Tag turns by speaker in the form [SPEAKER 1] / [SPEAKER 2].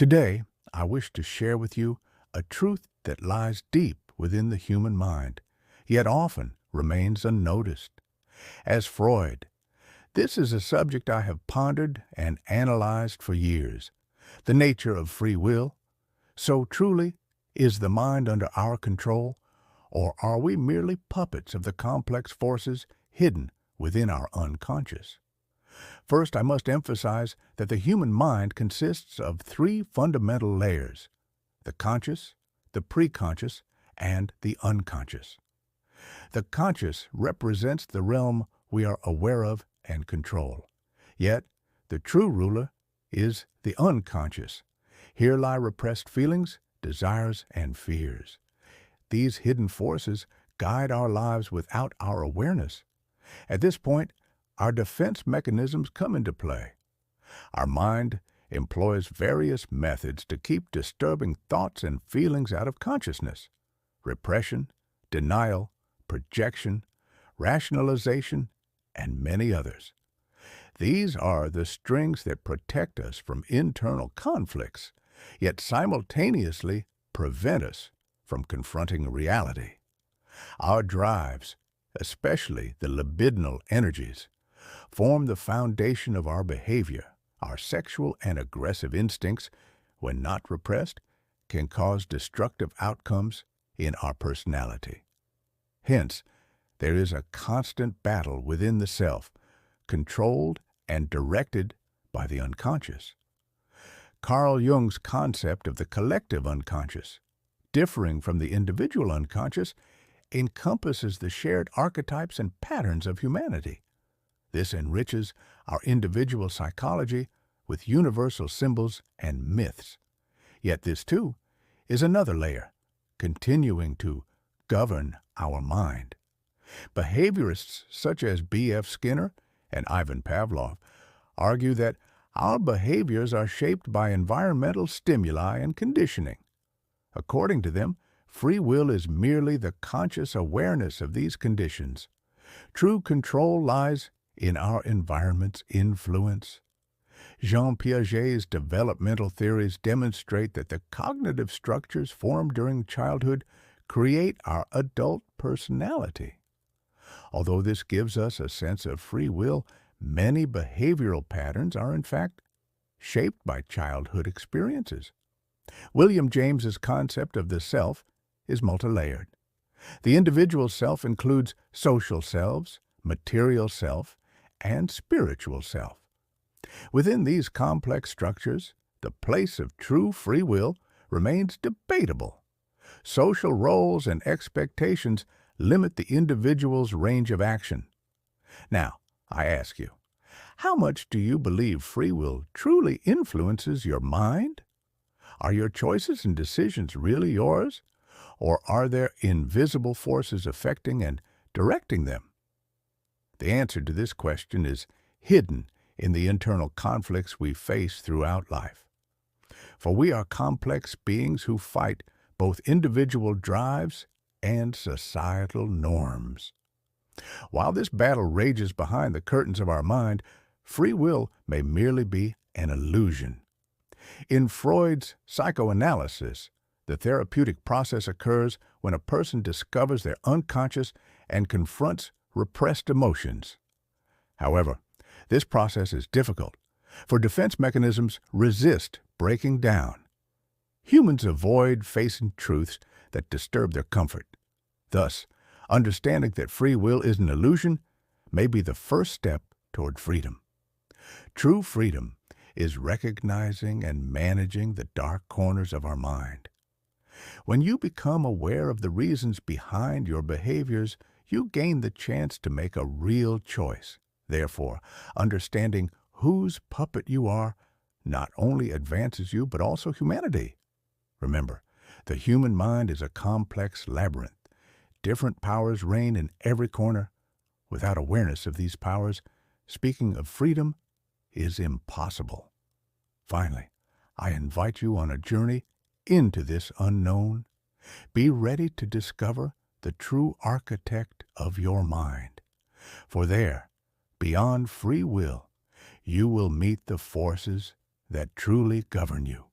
[SPEAKER 1] Today, I wish to share with you a truth that lies deep within the human mind, yet often remains unnoticed. As Freud, this is a subject I have pondered and analyzed for years. The nature of free will. So truly, is the mind under our control, or are we merely puppets of the complex forces hidden within our unconscious? First, I must emphasize that the human mind consists of three fundamental layers: the conscious, the preconscious, and the unconscious. The conscious represents the realm we are aware of and control. Yet, the true ruler is the unconscious. Here lie repressed feelings, desires, and fears. These hidden forces guide our lives without our awareness. At this point, our defense mechanisms come into play. Our mind employs various methods to keep disturbing thoughts and feelings out of consciousness: repression, denial, projection, rationalization, and many others. These are the strings that protect us from internal conflicts, yet simultaneously prevent us from confronting reality. Our drives, especially the libidinal energies, form the foundation of our behavior. Our sexual and aggressive instincts, when not repressed, can cause destructive outcomes in our personality. Hence, there is a constant battle within the self, controlled and directed by the unconscious. Carl Jung's concept of the collective unconscious, differing from the individual unconscious, encompasses the shared archetypes and patterns of humanity. This enriches our individual psychology with universal symbols and myths. Yet this, too, is another layer, continuing to govern our mind. Behaviorists such as B.F. Skinner and Ivan Pavlov argue that our behaviors are shaped by environmental stimuli and conditioning. According to them, free will is merely the conscious awareness of these conditions. True control lies in our environment's influence. Jean Piaget's developmental theories demonstrate that the cognitive structures formed during childhood create our adult personality. Although this gives us a sense of free will, many behavioral patterns are in fact shaped by childhood experiences. William James's concept of the self is multilayered. The individual self includes social selves, material self, and spiritual self. Within these complex structures, the place of true free will remains debatable. Social roles and expectations limit the individual's range of action. Now, I ask you, how much do you believe free will truly influences your mind? Are your choices and decisions really yours, or are there invisible forces affecting and directing them? The answer to this question is hidden in the internal conflicts we face throughout life. For we are complex beings who fight both individual drives and societal norms. While this battle rages behind the curtains of our mind, free will may merely be an illusion. In Freud's psychoanalysis, the therapeutic process occurs when a person discovers their unconscious and confronts repressed emotions. However, this process is difficult, for defense mechanisms resist breaking down. Humans avoid facing truths that disturb their comfort. Thus, understanding that free will is an illusion may be the first step toward freedom. True freedom is recognizing and managing the dark corners of our mind. When you become aware of the reasons behind your behaviors, you gain the chance to make a real choice. Therefore, understanding whose puppet you are not only advances you, but also humanity. Remember, the human mind is a complex labyrinth. Different powers reign in every corner. Without awareness of these powers, speaking of freedom is impossible. Finally, I invite you on a journey into this unknown. Be ready to discover the true architect of your mind. For there, beyond free will, you will meet the forces that truly govern you.